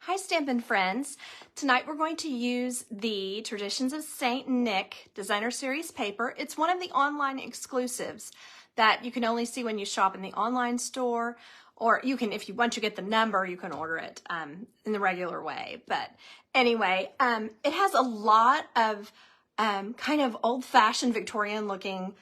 Hi Stampin' friends. Tonight we're going to use the Traditions of St. Nick Designer Series paper. It's one of the online exclusives that you can only see when you shop in the online store, or you can, if you want to get the number, you can order it in the regular way. But anyway, it has a lot of kind of old-fashioned Victorian looking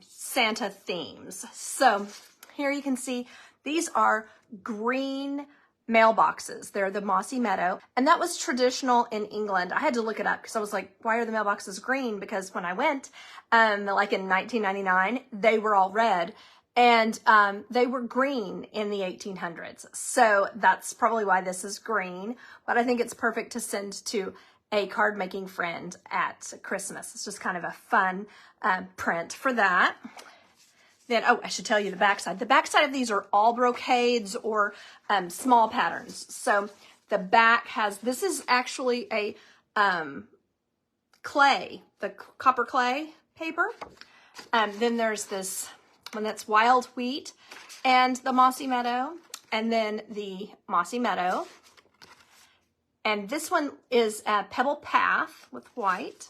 Santa themes. So here you can see these are green mailboxes. They're the mossy meadow, and that was traditional in England. I had to look it up because I was like, why are the mailboxes green? Because when I went, like in 1999, they were all red, and they were green in the 1800s. So that's probably why this is green, but I think it's perfect to send to a card making friend at Christmas. It's just kind of a fun print for that. Then, oh, I should tell you the backside. The backside of these are all brocades or small patterns. So the back has, this is actually a clay, the copper clay paper. Then there's this one that's wild wheat and the mossy meadow, and then the mossy meadow. And this one is a pebble path with white.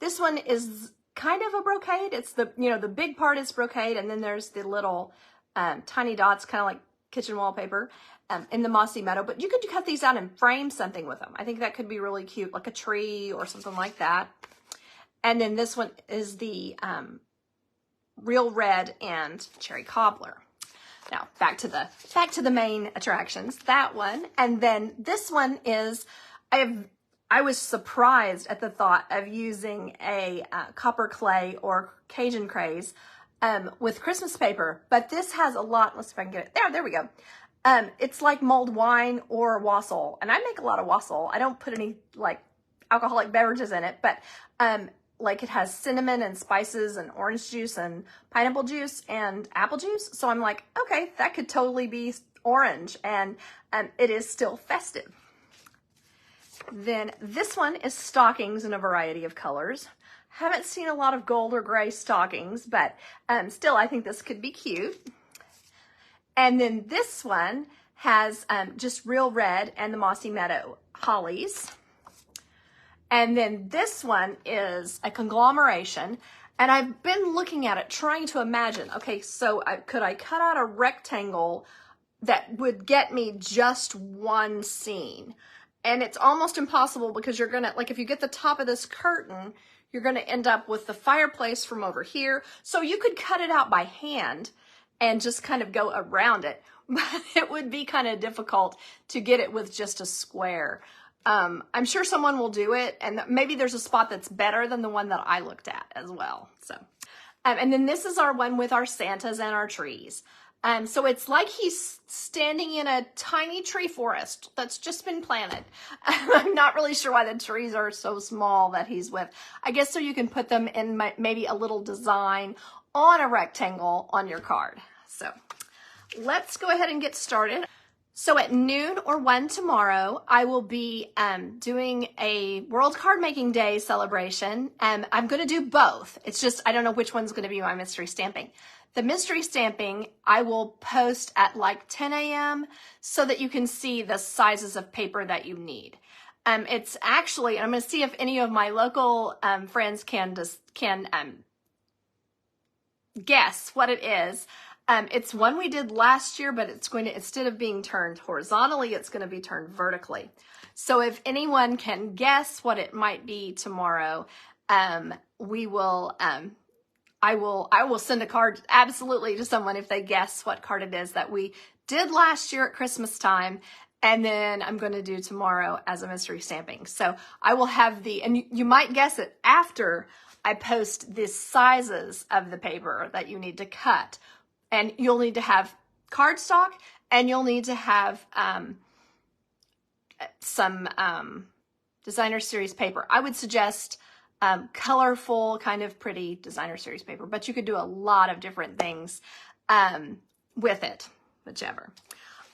This one is kind of a brocade. It's the, the big part is brocade, and then there's the little tiny dots, kind of like kitchen wallpaper in the mossy meadow. But you could cut these out and frame something with them. I think that could be really cute, like a tree or something like that. And then this one is the real red and cherry cobbler. Now back to the main attractions. That one, and then this one is I was surprised at the thought of using a copper clay or Cajun craze with Christmas paper, but this has a lot. Let's see if I can get it. There we go. It's like mulled wine or wassail, and I make a lot of wassail. I don't put any like alcoholic beverages in it, but like it has cinnamon and spices and orange juice and pineapple juice and apple juice. So I'm like, okay, that could totally be orange, and it is still festive. Then this one is stockings in a variety of colors. Haven't seen a lot of gold or gray stockings, but still I think this could be cute. And then this one has just real red and the mossy meadow hollies. And then this one is a conglomeration, and I've been looking at it trying to imagine, okay, so could I cut out a rectangle that would get me just one scene? And it's almost impossible because you're gonna, like if you get the top of this curtain, you're gonna end up with the fireplace from over here. So you could cut it out by hand and just kind of go around it, but it would be kind of difficult to get it with just a square. I'm sure someone will do it, and maybe there's a spot that's better than the one that I looked at as well. So, and then this is our one with our Santas and our trees. So it's like he's standing in a tiny tree forest that's just been planted. I'm not really sure why the trees are so small that he's with. I guess so you can put them in maybe a little design on a rectangle on your card. So let's go ahead and get started. So at noon or 1 tomorrow, I will be doing a World Card Making Day celebration. I'm going to do both. It's just, I don't know which one's going to be my mystery stamping. The mystery stamping, I will post at like 10 a.m. so that you can see the sizes of paper that you need. It's actually, I'm going to see if any of my local friends can guess what it is. It's one we did last year, but it's going to, instead of being turned horizontally, it's going to be turned vertically. So if anyone can guess what it might be tomorrow, we will, I will send a card absolutely to someone if they guess what card it is that we did last year at Christmas time, and then I'm going to do tomorrow as a mystery stamping. So I will have and you might guess it after I post the sizes of the paper that you need to cut. And you'll need to have cardstock, and you'll need to have some designer series paper. I would suggest colorful, kind of pretty designer series paper, but you could do a lot of different things with it, whichever.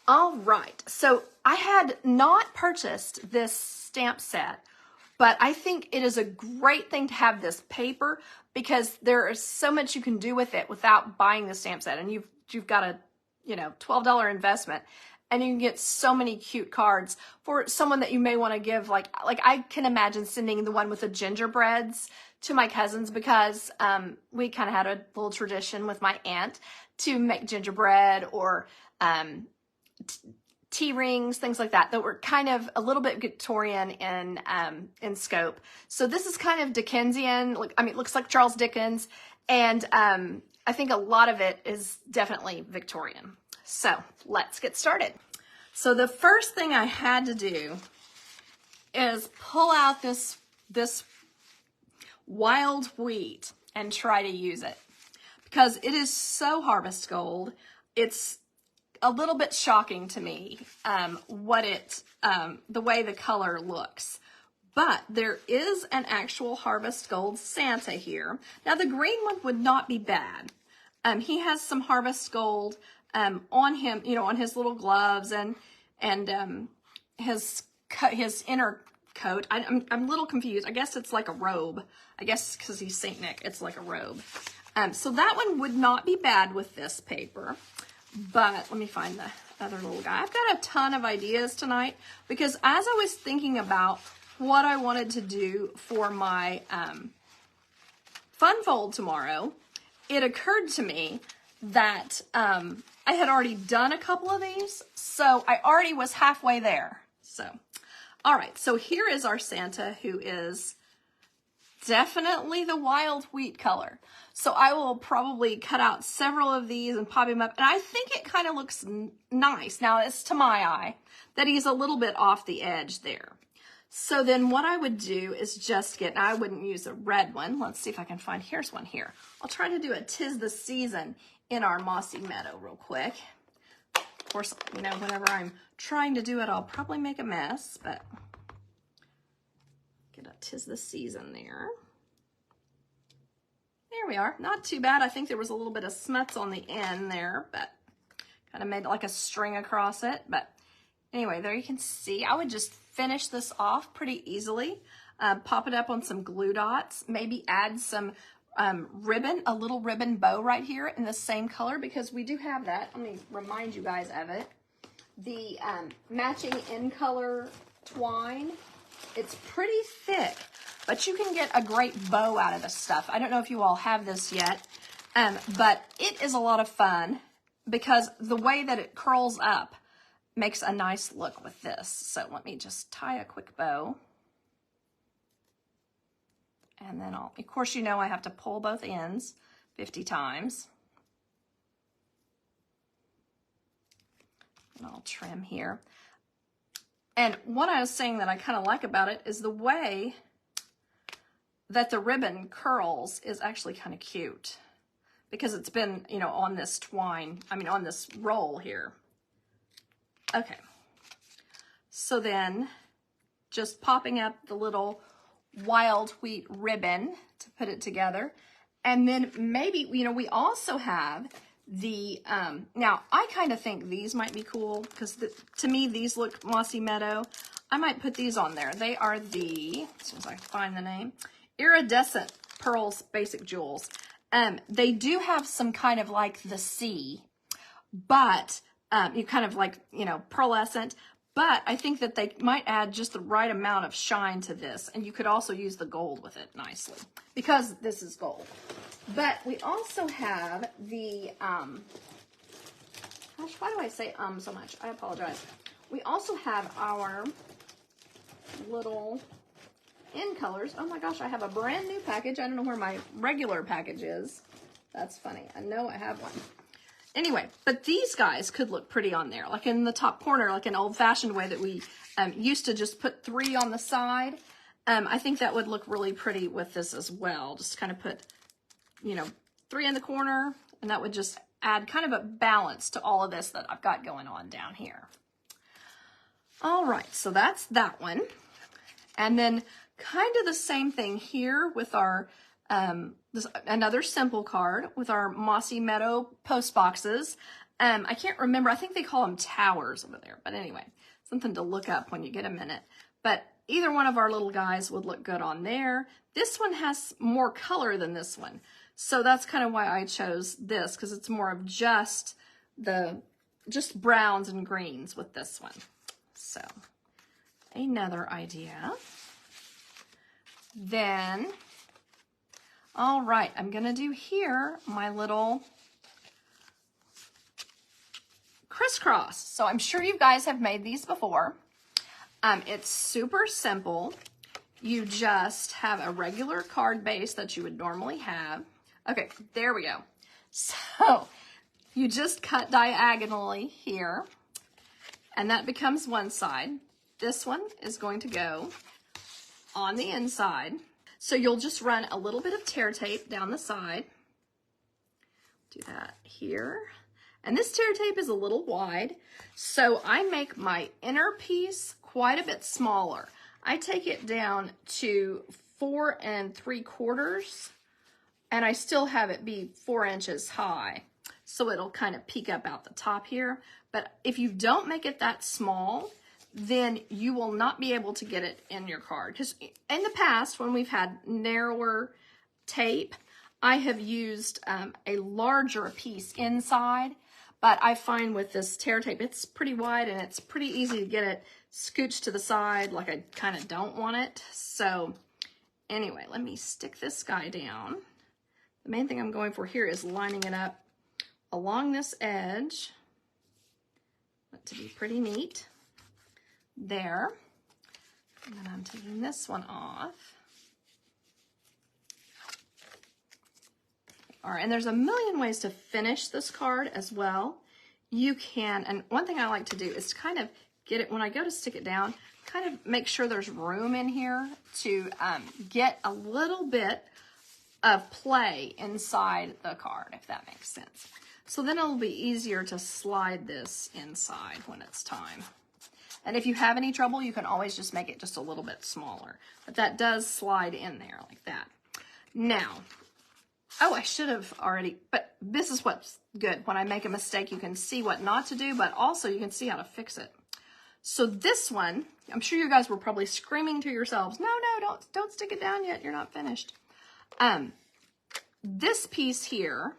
All right, so I had not purchased this stamp set, but I think it is a great thing to have this paper because there is so much you can do with it without buying the stamp set, and you've got a $12 investment. And you can get so many cute cards for someone that you may want to give, like I can imagine sending the one with the gingerbreads to my cousins, because we kind of had a little tradition with my aunt to make gingerbread or tea rings, things like that, that were kind of a little bit Victorian in scope. So this is kind of Dickensian. I mean, it looks like Charles Dickens, and I think a lot of it is definitely Victorian. So let's get started. So the first thing I had to do is pull out this wild wheat and try to use it, because it is so harvest gold. It's a little bit shocking to me the way the color looks. But there is an actual harvest gold Santa here. Now the green one would not be bad. He has some harvest gold on him, you know, on his little gloves and his inner coat. I'm a little confused. I guess it's like a robe. I guess because he's Saint Nick, it's like a robe. So that one would not be bad with this paper. But let me find the other little guy. I've got a ton of ideas tonight, because as I was thinking about what I wanted to do for my fun fold tomorrow, it occurred to me that I had already done a couple of these, so I already was halfway there. So, all right, so here is our Santa, who is definitely the wild wheat color. So I will probably cut out several of these and pop him up, and I think it kind of looks nice. Now, it's to my eye that he's a little bit off the edge there. So then what I would do is just get, and I wouldn't use a red one. Let's see if I can find, here's one here. I'll try to do a 'Tis the Season in our mossy meadow real quick. Of course, you know, whenever I'm trying to do it, I'll probably make a mess, but get a 'Tis the Season there. There we are. Not too bad. I think there was a little bit of smuts on the end there, but kind of made like a string across it. But anyway, there you can see. I would just finish this off pretty easily. Pop it up on some glue dots. Maybe add some ribbon, a little ribbon bow right here in the same color, because we do have that. Let me remind you guys of it. The matching in color twine. It's pretty thick, but you can get a great bow out of this stuff. I don't know if you all have this yet, but it is a lot of fun, because the way that it curls up makes a nice look with this. So let me just tie a quick bow. And then of course, you know, I have to pull both ends 50 times. And I'll trim here. And what I was saying that I kind of like about it is the way that the ribbon curls is actually kind of cute, because it's been, you know, on this twine, I mean, on this roll here. Okay. So then just popping up the little wild wheat ribbon to put it together. And then maybe, you know, we also have the, now I kind of think these might be cool, because to me, these look mossy meadow. I might put these on there. They are the, as soon as I find the name, Iridescent Pearls Basic Jewels. They do have some kind of like the sea, but you kind of like, you know, pearlescent, but I think that they might add just the right amount of shine to this. And you could also use the gold with it nicely, because this is gold. But we also have the, gosh, why do I say so much? I apologize. We also have our little in colors. Oh my gosh, I have a brand new package. I don't know where my regular package is. That's funny. I know I have one. Anyway, but these guys could look pretty on there, like in the top corner, like an old-fashioned way that we used to just put 3 on the side. I think that would look really pretty with this as well. Just kind of put, you know, 3 in the corner, and that would just add kind of a balance to all of this that I've got going on down here. All right, so that's that one. And then kind of the same thing here with our another simple card with our Mossy Meadow post boxes. I can't remember. I think they call them towers over there. But anyway, something to look up when you get a minute. But either one of our little guys would look good on there. This one has more color than this one. So that's kind of why I chose this, because it's more of just the just browns and greens with this one. So another idea. Then, all right, I'm gonna do here my little crisscross. So I'm sure you guys have made these before. It's super simple. You just have a regular card base that you would normally have. Okay, there we go. So you just cut diagonally here, and that becomes one side. This one is going to go on the inside. So you'll just run a little bit of tear tape down the side. Do that here. And this tear tape is a little wide, so I make my inner piece quite a bit smaller. I take it down to 4 3/4, and I still have it be 4 inches high. So it'll kind of peek up out the top here. But if you don't make it that small, then you will not be able to get it in your card. Because in the past, when we've had narrower tape, I have used a larger piece inside. But I find with this tear tape, it's pretty wide and it's pretty easy to get it scooched to the side like I kind of don't want it. So anyway, let me stick this guy down. The main thing I'm going for here is lining it up along this edge. Want it to be pretty neat. There. And then I'm taking this one off. All right, and there's a million ways to finish this card as well. You can, and one thing I like to do is to kind of get it, when I go to stick it down, kind of make sure there's room in here to get a little bit of play inside the card, if that makes sense. So then it'll be easier to slide this inside when it's time. And if you have any trouble, you can always just make it just a little bit smaller. But that does slide in there like that. Now, oh, I should have already, but this is what's good. When I make a mistake, you can see what not to do, but also you can see how to fix it. So this one, I'm sure you guys were probably screaming to yourselves, no, don't stick it down yet. You're not finished. This piece here,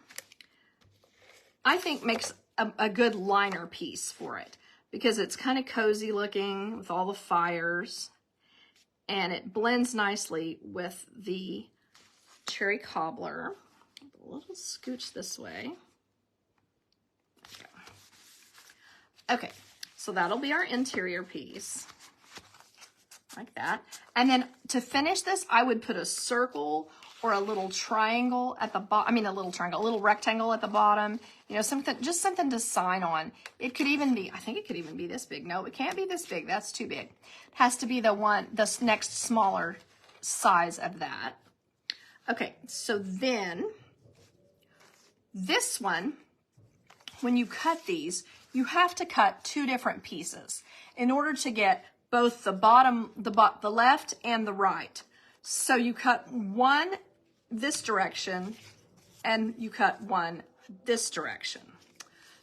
I think makes a good liner piece for it because it's kind of cozy looking with all the fires and it blends nicely with the cherry cobbler. A little scooch this way. Okay, so that'll be our interior piece. Like that. And then to finish this, I would put a circle or a little triangle at the bottom. I mean, a little rectangle at the bottom. You know, something, just something to sign on. It could even be, I think it could even be this big. No, it can't be this big. That's too big. It has to be the next smaller size of that. Okay, so then this one, when you cut these, you have to cut 2 different pieces in order to get both the bottom, the left and the right. So you cut one this direction and you cut one this direction.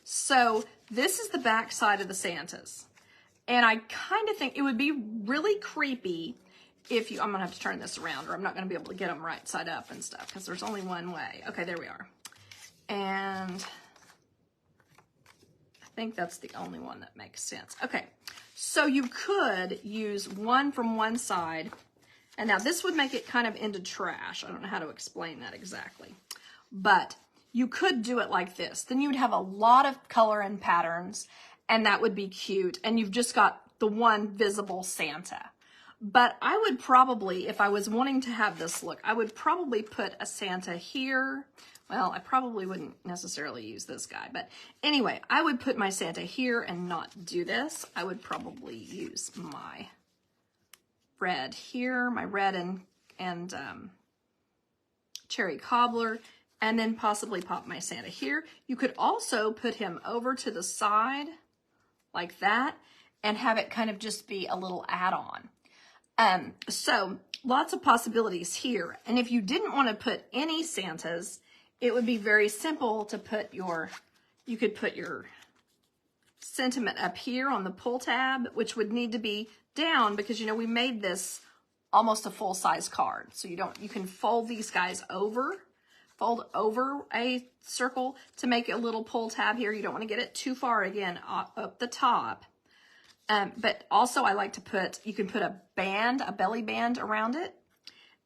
So this is the back side of the Santas. And I kind of think it would be really creepy if you, I'm gonna have to turn this around or I'm not gonna be able to get them right side up and stuff because there's only one way. Okay, there we are. And I think that's the only one that makes sense. Okay, so you could use one from one side, and now this would make it kind of into trash. I don't know how to explain that exactly, but you could do it like this. Then you would have a lot of color and patterns, and that would be cute, and you've just got the one visible Santa. But I would probably, if I was wanting to have this look, I would probably put a Santa here. Well, I probably wouldn't necessarily use this guy, but anyway, I would put my Santa here and not do this. I would probably use my red here, my red and cherry cobbler, and then possibly pop my Santa here. You could also put him over to the side like that and have it kind of just be a little add-on. So lots of possibilities here. And if you didn't want to put any Santas, it would be very simple to put you could put your sentiment up here on the pull tab, which would need to be down because, you know, we made this almost a full-size card. So you can fold these guys over, fold over a circle to make a little pull tab here. You don't want to get it too far, again, up the top. But also I like to put, you can put a band, a belly band around it.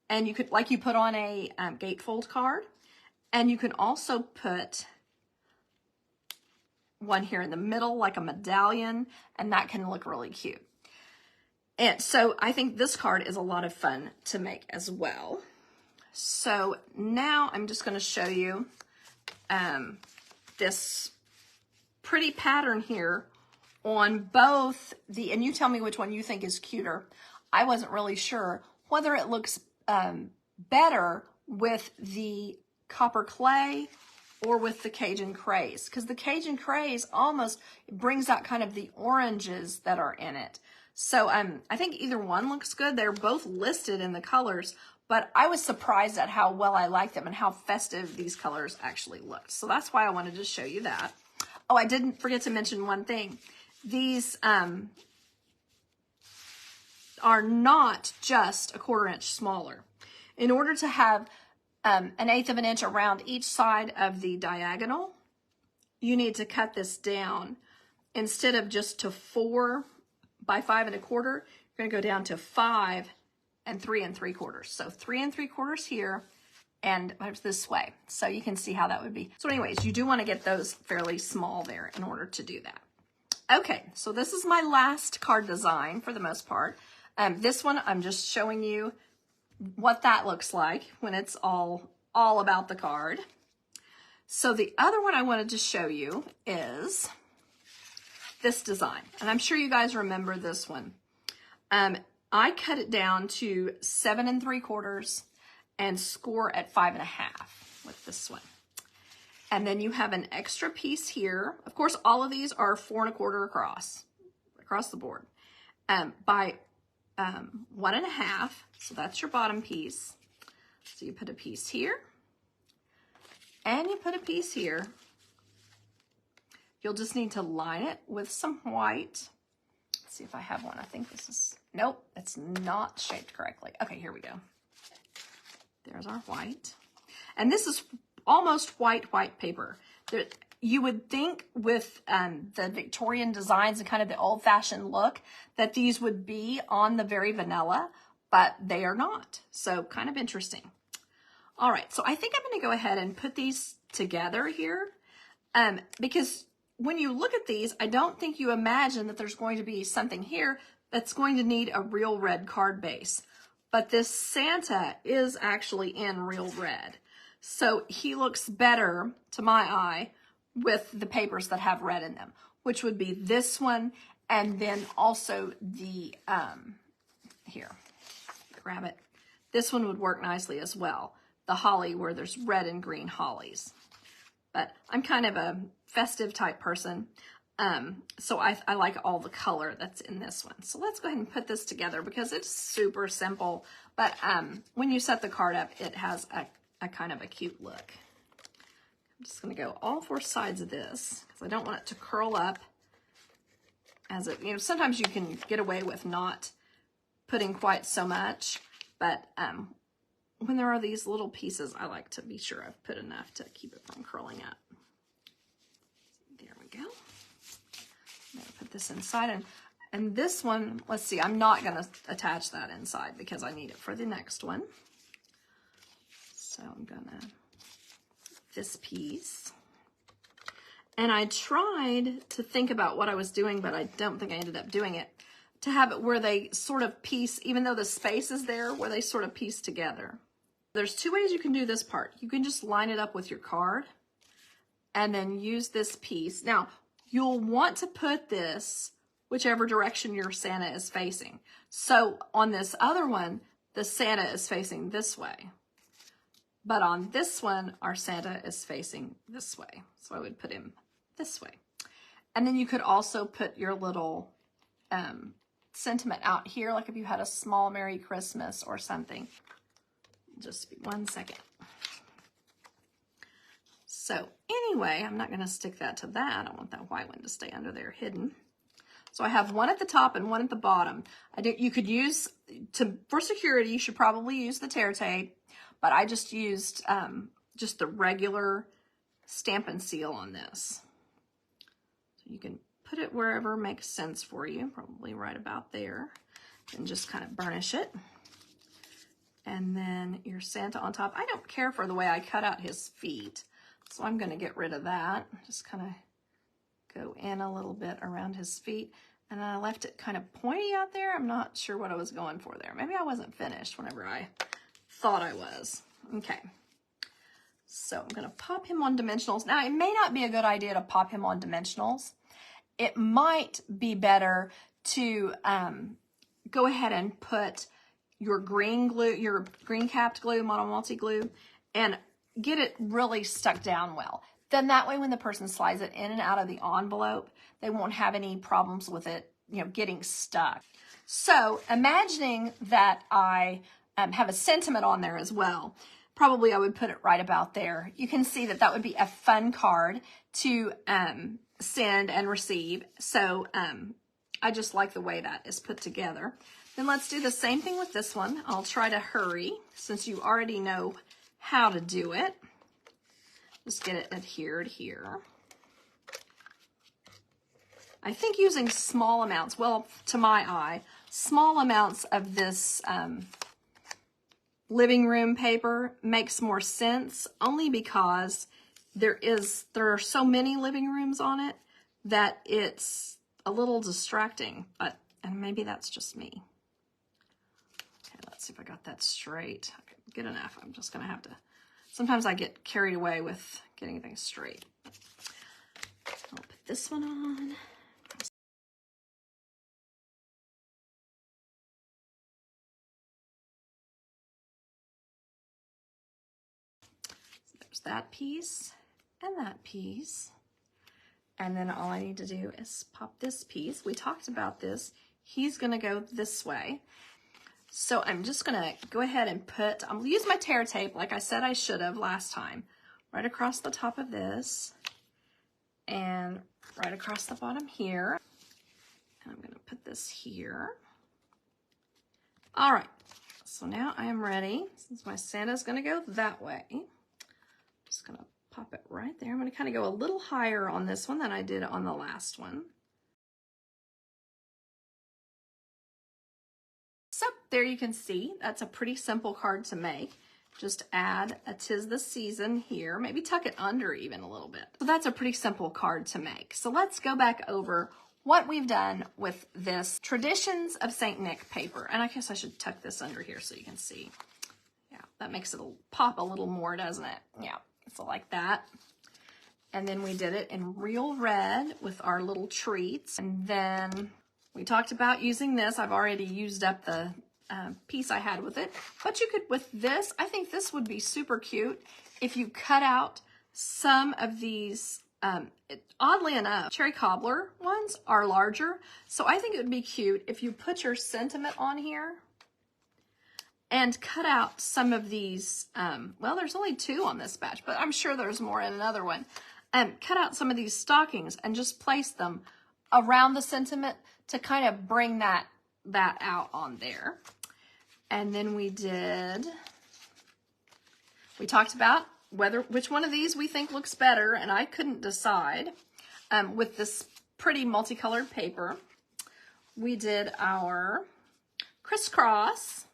And you could, like you put on a gatefold card. And you can also put one here in the middle, like a medallion, and that can look really cute. And so I think this card is a lot of fun to make as well. So now I'm just going to show you this pretty pattern here on both the, and you tell me which one you think is cuter. I wasn't really sure whether it looks better with the copper clay or with the Cajun Craze, because the Cajun Craze almost brings out kind of the oranges that are in it. So I think either one looks good. They're both listed in the colors, but I was surprised at how well I like them and how festive these colors actually looked. So that's why I wanted to show you that. Oh, I didn't forget to mention one thing. These are not just a 1/4 inch smaller. In order to have an 1/8 of an inch around each side of the diagonal, you need to cut this down. Instead of just to 4 by 5 1/4, you're going to go down to 5 and 3 3/4. So 3 3/4 here and this way. So you can see how that would be. So anyways, you do want to get those fairly small there in order to do that. Okay, so this is my last card design for the most part. This one, I'm just showing you what that looks like when it's all about the card. So the other one I wanted to show you is this design. And I'm sure you guys remember this one. I cut it down to 7 3/4 and score at 5 1/2 with this one. And then you have an extra piece here. Of course, all of these are 4 1/4 across the board. By 1 1/2, so that's your bottom piece. So you put a piece here, and you put a piece here. You'll just need to line it with some white. Let's see if I have one. I think this is, nope, it's not shaped correctly. Okay, here we go. There's our white. And this is almost white paper. You would think with the Victorian designs and kind of the old-fashioned look that these would be on the very vanilla, but they are not. So kind of interesting. All right, so I think I'm going to go ahead and put these together here because when you look at these, I don't think you imagine that there's going to be something here that's going to need a real red card base. But this Santa is actually in real red. So he looks better, to my eye, with the papers that have red in them, which would be this one, and then also the, here, grab it. This one would work nicely as well. The holly where there's red and green hollies. But I'm kind of a festive type person, so I like all the color that's in this one. So let's go ahead and put this together because it's super simple, but when you set the card up, it has a kind of a cute look. I'm just going to go all 4 sides of this because I don't want it to curl up as it, you know, sometimes you can get away with not putting quite so much, but when there are these little pieces, I like to be sure I've put enough to keep it from curling up. There we go. I'm going to put this inside, and this one, let's see, I'm not going to attach that inside because I need it for the next one. So I'm going to, this piece. And I tried to think about what I was doing, but I don't think I ended up doing it, to have it where they sort of piece, even though the space is there, where they sort of piece together. There's 2 ways you can do this part. You can just line it up with your card and then use this piece. Now, you'll want to put this whichever direction your Santa is facing. So on this other one, the Santa is facing this way. But on this one, our Santa is facing this way. So I would put him this way. And then you could also put your little sentiment out here, like if you had a small Merry Christmas or something. Just be 1 second. So anyway, I'm not going to stick that to that. I want that white one to stay under there hidden. So I have one at the top and one at the bottom. You could use, for security, you should probably use the tear tape, but I just used just the regular Stampin' seal on this. So you can put it wherever makes sense for you, probably right about there, and just kind of burnish it. And then your Santa on top. I don't care for the way I cut out his feet, so I'm going to get rid of that. Just kind of go in a little bit around his feet. And then I left it kind of pointy out there. I'm not sure what I was going for there. Maybe I wasn't finished whenever I thought I was. Okay. So I'm going to pop him on dimensionals. Now, it may not be a good idea to pop him on dimensionals. It might be better to go ahead and put your green glue, your green capped glue, mono multi glue, and get it really stuck down well. Then that way when the person slides it in and out of the envelope, they won't have any problems with it, getting stuck. So imagining that I have a sentiment on there as well, probably I would put it right about there. You can see that that would be a fun card to send and receive. So I just like the way that is put together. Then let's do the same thing with this one. I'll try to hurry since you already know how to do it. Just get it adhered here. I think using small amounts, well, to my eye, small amounts of this living room paper makes more sense, only because there are so many living rooms on it that it's a little distracting, and maybe that's just me. Okay, let's see if I got that straight. Okay, good enough. I'm just gonna have to, sometimes I get carried away with getting things straight. I'll put this one on. So there's that piece and that piece. And then all I need to do is pop this piece. We talked about this. He's gonna go this way. So I'm just gonna go ahead and I'm gonna use my tear tape like I said I should have last time, right across the top of this and right across the bottom here. And I'm gonna put this here. All right, so now I am ready. Since my Santa's gonna go that way, I'm just gonna pop it right there. I'm gonna kind of go a little higher on this one than I did on the last one. So there you can see, that's a pretty simple card to make. Just add a "'Tis the Season" here, maybe tuck it under even a little bit. So that's a pretty simple card to make. So let's go back over what we've done with this Traditions of St. Nick paper. And I guess I should tuck this under here so you can see. Yeah, that makes it pop a little more, doesn't it? Yeah, so like that. And then we did it in real red with our little treats. And then we talked about using this. I've already used up the piece I had with it. But you could, with this, I think this would be super cute if you cut out some of these, oddly enough, cherry cobbler ones are larger. So I think it would be cute if you put your sentiment on here and cut out some of these, well, there's only 2 on this batch, but I'm sure there's more in another one. Cut out some of these stockings and just place them around the sentiment to kind of bring that out on there. And then we talked about which one of these we think looks better, and I couldn't decide. With this pretty multicolored paper, we did our Crisscross,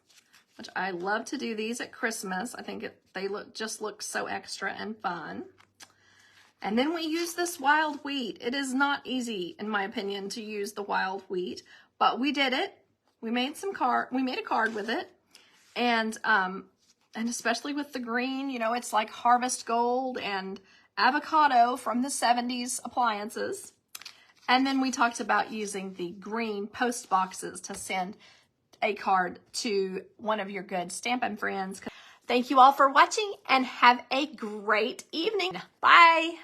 which I love to do these at Christmas. I think they just look so extra and fun. And then we use this wild wheat. It is not easy, in my opinion, to use the wild wheat, but we did it. We made a card with it, and especially with the green, it's like harvest gold and avocado from the 70s appliances. And then we talked about using the green post boxes to send a card to one of your good Stampin' friends. Thank you all for watching and have a great evening. Bye.